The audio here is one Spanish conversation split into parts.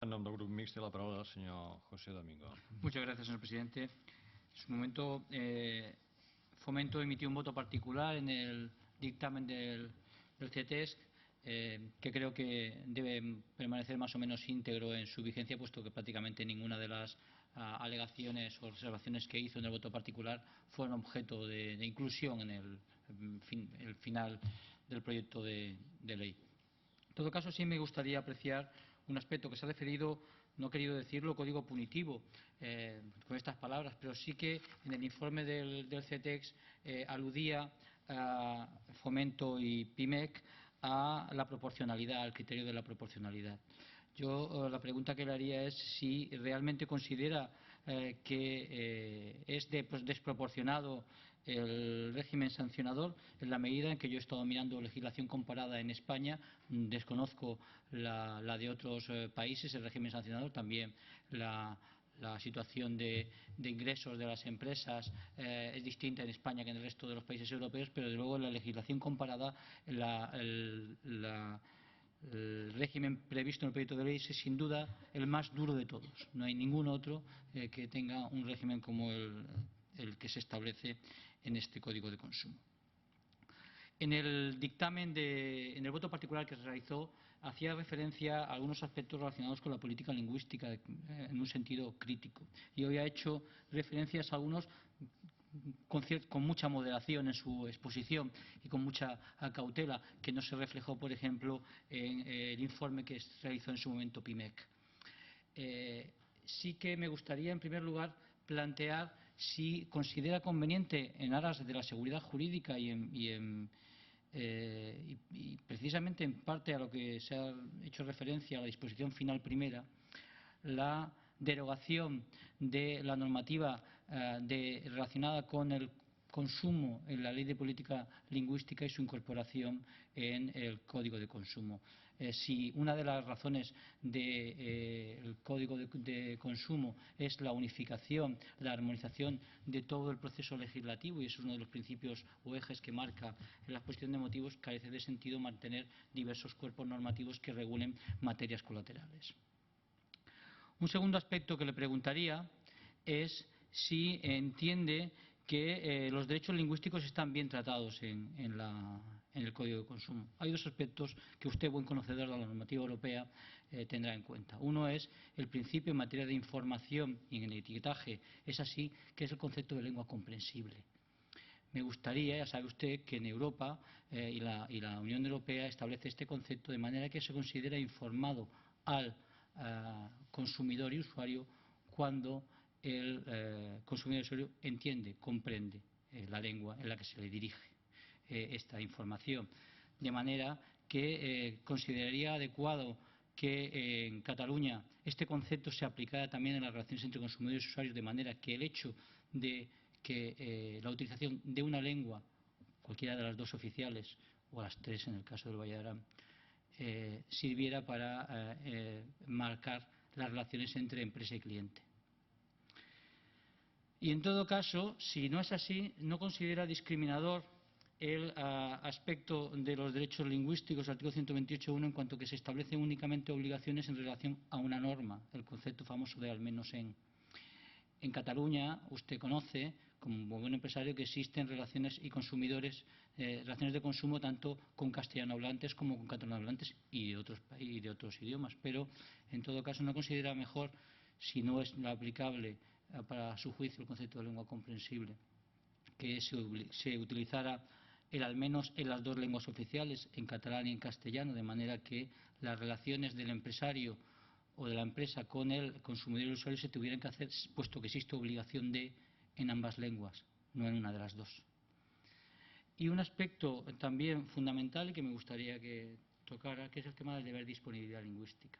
En nom del grup mixt té la paraula el senyor José Domingo. Muchas gracias, señor presidente. En su momento, Fomento emitió un voto particular en el dictamen del CETESC, que creo que debe permanecer más o menos íntegro en su vigencia, puesto que prácticamente ninguna de las alegaciones o observaciones que hizo en el voto particular fueron objeto de inclusión en el final del proyecto de ley. En todo caso, sí me gustaría apreciar un aspecto que se ha referido, no he querido decirlo, código punitivo, con estas palabras, pero sí que en el informe del CETEX aludía a Fomento y PIMEC a la proporcionalidad, al criterio de la proporcionalidad. Yo la pregunta que le haría es si realmente considera que es desproporcionado el régimen sancionador en la medida en que yo he estado mirando legislación comparada en España, desconozco la de otros países, el régimen sancionador, también la situación de ingresos de las empresas es distinta en España que en el resto de los países europeos, pero desde luego en la legislación comparada el régimen previsto en el proyecto de ley es sin duda el más duro de todos. No hay ningún otro que tenga un régimen como el que se establece en este Código de Consumo. En el dictamen, en el voto particular que se realizó, hacía referencia a algunos aspectos relacionados con la política lingüística en un sentido crítico. Y hoy ha hecho referencias a algunos con mucha moderación en su exposición y con mucha cautela, que no se reflejó, por ejemplo, en el informe que se realizó en su momento PIMEC. Sí que me gustaría, en primer lugar, plantear si considera conveniente, en aras de la seguridad jurídica y precisamente en parte a lo que se ha hecho referencia a la disposición final primera, la derogación de la normativa relacionada con el consumo en la Ley de Política Lingüística y su incorporación en el Código de Consumo. Si una de las razones del Código de Consumo es la unificación, la armonización de todo el proceso legislativo, y eso es uno de los principios o ejes que marca en la exposición de motivos, carece de sentido mantener diversos cuerpos normativos que regulen materias colaterales. Un segundo aspecto que le preguntaría es si entiende que los derechos lingüísticos están bien tratados en el Código de Consumo. Hay dos aspectos que usted, buen conocedor de la normativa europea, tendrá en cuenta. Uno es el principio en materia de información y en el etiquetaje, es así, que es el concepto de lengua comprensible. Me gustaría, ya sabe usted, que en Europa y la Unión Europea establece este concepto de manera que se considera informado al consumidor y usuario cuando el consumidor y usuario entiende, comprende la lengua en la que se le dirige esta información. De manera que consideraría adecuado que en Cataluña este concepto se aplicara también en las relaciones entre consumidores y usuarios, de manera que el hecho de que la utilización de una lengua, cualquiera de las dos oficiales o las tres en el caso del Valle de Arán, sirviera para marcar las relaciones entre empresa y cliente. Y en todo caso, si no es así, ¿no considera discriminador el aspecto de los derechos lingüísticos, artículo 128.1, en cuanto que se establecen únicamente obligaciones en relación a una norma, el concepto famoso de al menos en? En Cataluña, usted conoce, como buen empresario, que existen relaciones y consumidores, relaciones de consumo tanto con castellanohablantes como con catalanohablantes y de otros idiomas. Pero, en todo caso, ¿no considera mejor, si no es aplicable para su juicio el concepto de lengua comprensible, que se utilizara el al menos en las dos lenguas oficiales, en catalán y en castellano, de manera que las relaciones del empresario o de la empresa con el consumidor y el usuario se tuvieran que hacer, puesto que existe obligación en ambas lenguas, no en una de las dos? Y un aspecto también fundamental y que me gustaría que tocara, que es el tema del deber de disponibilidad lingüística.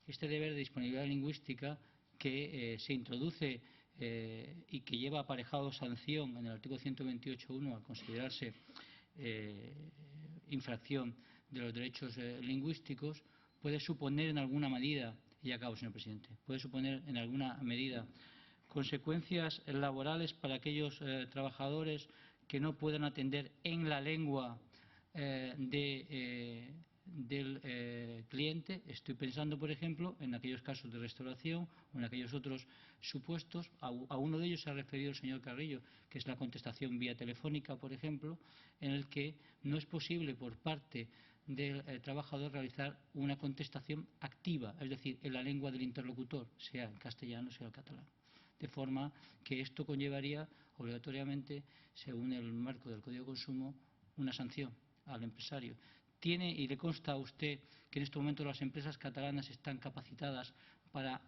Este deber de disponibilidad lingüística que se introduce y que lleva aparejado sanción en el artículo 128.1 al considerarse infracción de los derechos lingüísticos, puede suponer en alguna medida, y acabo, señor presidente, puede suponer en alguna medida consecuencias laborales para aquellos trabajadores que no puedan atender en la lengua de del cliente. Estoy pensando, por ejemplo, en aquellos casos de restauración o en aquellos otros supuestos. A uno de ellos se ha referido el señor Carrillo, que es la contestación vía telefónica, por ejemplo, en el que no es posible por parte del trabajador realizar una contestación activa, es decir, en la lengua del interlocutor, sea el castellano, sea el catalán. De forma que esto conllevaría obligatoriamente, según el marco del Código de Consumo, una sanción al empresario. ¿Tiene y le consta a usted que en este momento las empresas catalanas están capacitadas para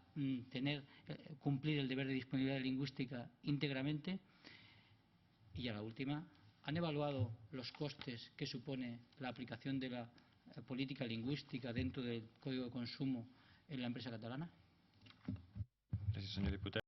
cumplir el deber de disponibilidad lingüística íntegramente? Y ya la última, ¿han evaluado los costes que supone la aplicación de la política lingüística dentro del Código de Consumo en la empresa catalana? Gracias, señor diputado.